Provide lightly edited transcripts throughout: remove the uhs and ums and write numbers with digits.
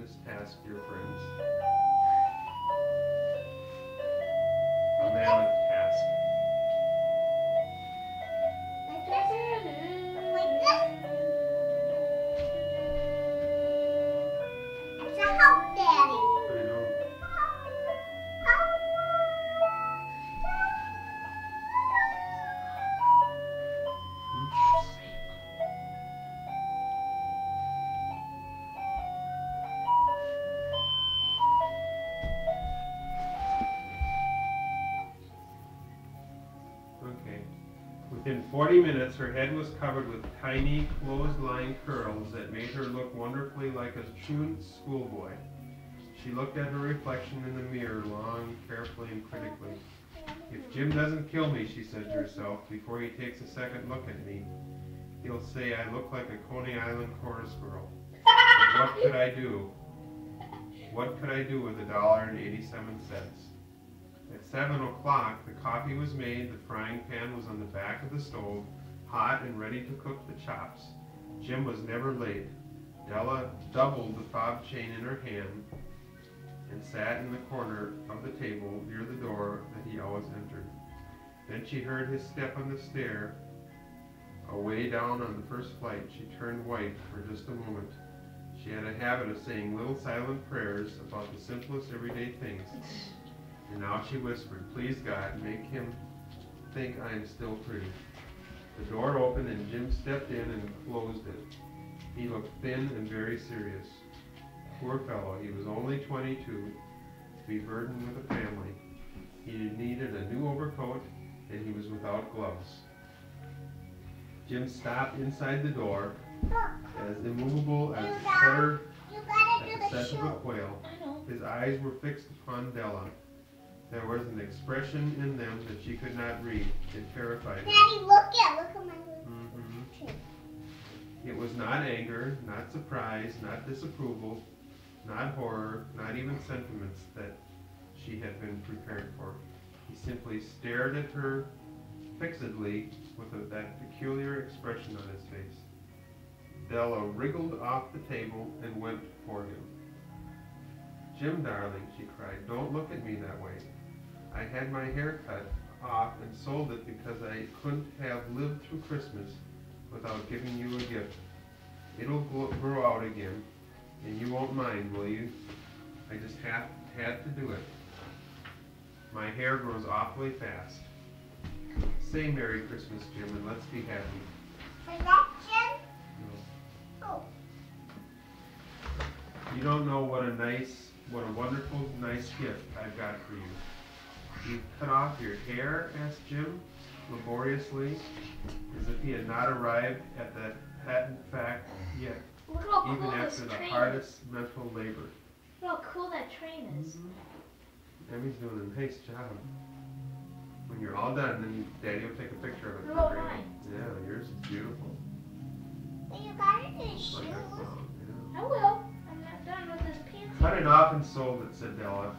this task, dear friends. A mammoth task. It's a help, Daddy. I know. Okay. Within 40 minutes, her head was covered with tiny, clothesline curls that made her look wonderfully like a truant schoolboy. She looked at her reflection in the mirror long, carefully, and critically. If Jim doesn't kill me, she said to herself, before he takes a second look at me, he'll say I look like a Coney Island chorus girl. But what could I do? What could I do with $1.87? At 7 o'clock, the coffee was made, the frying pan was on the back of the stove, hot and ready to cook the chops. Jim was never late. Della doubled the fob chain in her hand and sat in the corner of the table near the door that he always entered. Then she heard his step on the stair. Away down on the first flight, she turned white for just a moment. She had a habit of saying little silent prayers about the simplest everyday things. And now she whispered, please God, make him think I am still pretty. The door opened and Jim stepped in and closed it. He looked thin and very serious. Poor fellow, he was only 22, to be burdened with a family. He needed a new overcoat and he was without gloves. Jim stopped inside the door, as immovable as the setter at the scent of a quail. His eyes were fixed upon Della. There was an expression in them that she could not read. It terrified her. Daddy, look at my little It was not anger, not surprise, not disapproval, not horror, not even sentiments that she had been prepared for. He simply stared at her fixedly with that peculiar expression on his face. Della wriggled off the table and went for him. Jim, darling, she cried, don't look at me that way. I had my hair cut off and sold it because I couldn't have lived through Christmas without giving you a gift. It'll grow out again, and you won't mind, will you? I just had to do it. My hair grows awfully fast. Say Merry Christmas, Jim, and let's be happy. For that, Jim? No. Oh. You don't know what a wonderful, nice gift I've got for you. You cut off your hair? Asked Jim, laboriously, as if he had not arrived at that patent fact yet, Look how cool even this after the train hardest mental labor. Look how cool that train is. Emmy's doing a nice job. When you're all done, then Daddy will take a picture of it. What about mine? Yeah, yours is beautiful. But you got it in It's shoes. like I found, yeah. I will. I'm not done with this pants. Cut it off and sold it, said Della.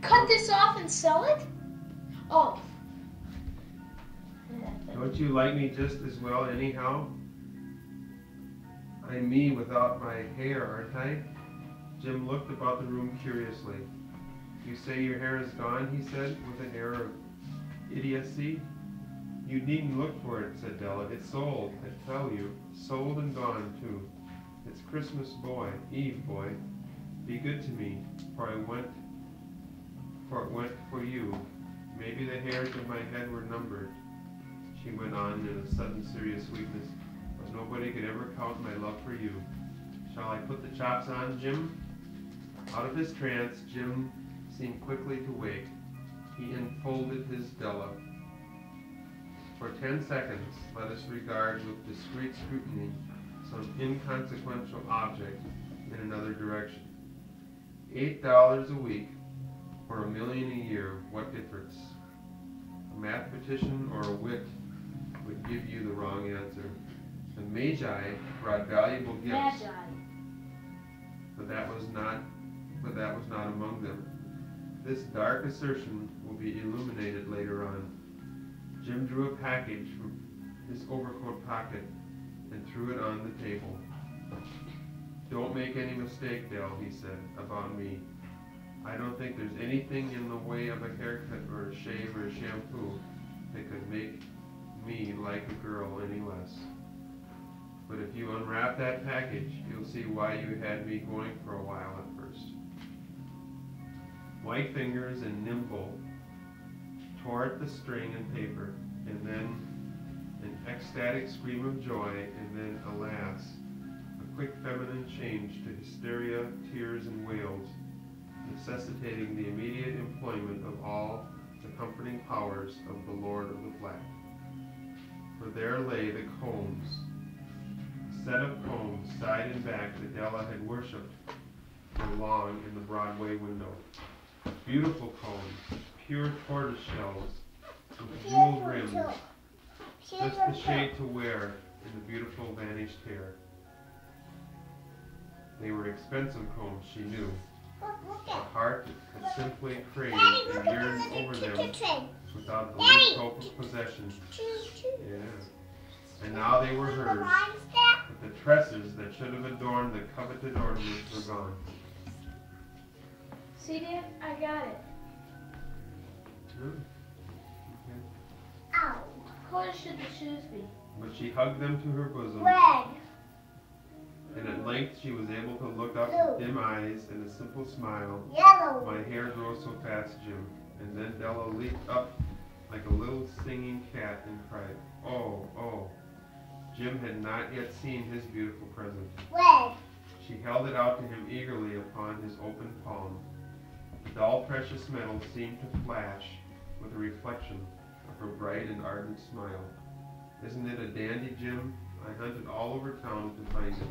Cut this off and sell it? Oh. Don't you like me just as well anyhow? I'm me without my hair, aren't I? Jim looked about the room curiously. You say your hair is gone, he said, with an air of idiocy. You needn't look for it, said Della. It's sold, I tell you. Sold and gone, too. It's Christmas Eve, boy. Be good to me, for it went for you. Maybe the hairs of my head were numbered, she went on in a sudden serious weakness, but nobody could ever count my love for you. Shall I put the chops on, Jim? Out of his trance, Jim seemed quickly to wake. He enfolded his Della. For 10 seconds, let us regard with discreet scrutiny some inconsequential object in another direction. $8 a week, or $1 million a year, what difference? A mathematician or a wit would give you the wrong answer. The Magi brought valuable gifts, but that was not among them. This dark assertion will be illuminated later on. Jim drew a package from his overcoat pocket and threw it on the table. Don't make any mistake, Dell, he said, about me. I don't think there's anything in the way of a haircut or a shave or a shampoo that could make me like a girl any less. But if you unwrap that package, you'll see why you had me going for a while at first. White fingers and nimble tore at the string and paper, and then an ecstatic scream of joy, and then, alas, a quick feminine change to hysteria, tears, and wails, necessitating the immediate employment of all the comforting powers of the Lord of the Flat. For there lay the combs, a set of combs, side and back, that Della had worshipped for long in the Broadway window. Beautiful combs, pure tortoise shells, with jeweled rims, just the shade to wear in the beautiful vanished hair. They were expensive combs, she knew. A heart that simply craved and yearned over them without the least hope of possession. Yeah. And now they were hers, but the tresses that should have adorned the coveted ornaments were gone. See, Dad? I got it. Okay. Ow. What color should the shoes be? But she hugged them to her bosom, Red. and at length she was able to look up with dim eyes and a simple smile. Yellow. My hair grows so fast, Jim. And then Della leaped up like a little singing cat and cried, "Oh, oh." Jim had not yet seen his beautiful present. Red. She held it out to him eagerly upon his open palm. The dull precious metal seemed to flash with a reflection of her bright and ardent smile. "Isn't it a dandy, Jim? I hunted all over town to find it.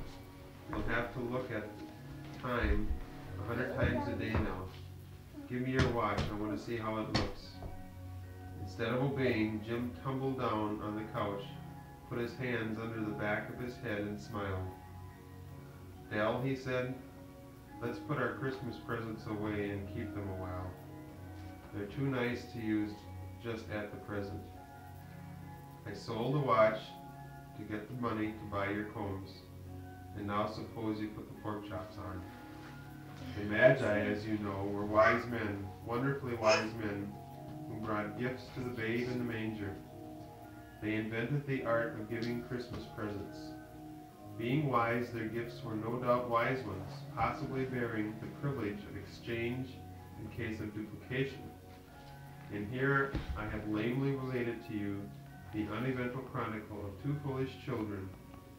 You'll have to look at time 100 times a day now. Give me your watch. I want to see how it looks." Instead of obeying, Jim tumbled down on the couch, put his hands under the back of his head, and smiled. "Dell," he said, "let's put our Christmas presents away and keep them a while. They're too nice to use just at the present. I sold the watch to get the money to buy your combs, and now suppose you put the pork chops on." The Magi, as you know, were wise men, wonderfully wise men, who brought gifts to the babe in the manger. They invented the art of giving Christmas presents. Being wise, their gifts were no doubt wise ones, possibly bearing the privilege of exchange in case of duplication. And here I have lamely related to you the uneventful chronicle of two foolish children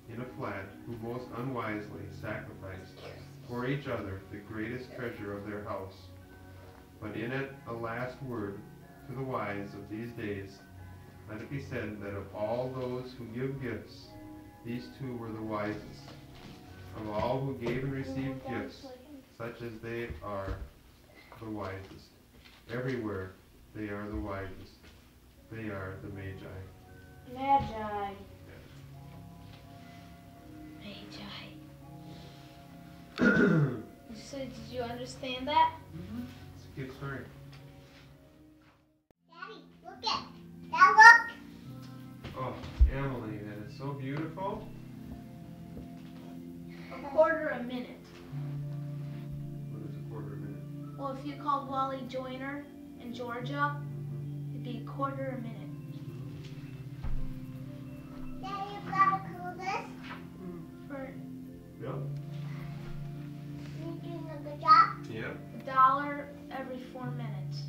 in a flat who most unwisely sacrificed for each other the greatest treasure of their house. But in it a last word to the wise of these days. Let it be said that of all those who give gifts, these two were the wisest. Of all who gave and received gifts, such as they are the wisest. Everywhere they are the wisest. They are the Magi. Magi. Magi. So did you understand that? It's a cute story. Daddy, look it. Now look. Oh, Emily, that is so beautiful. A quarter a minute. What is a quarter a minute? Well, if you called Wally Joyner in Georgia, it'd be a quarter a minute. Daddy, you gotta cool this. For Yep. You doing a good job? Yep. $1 every 4 minutes.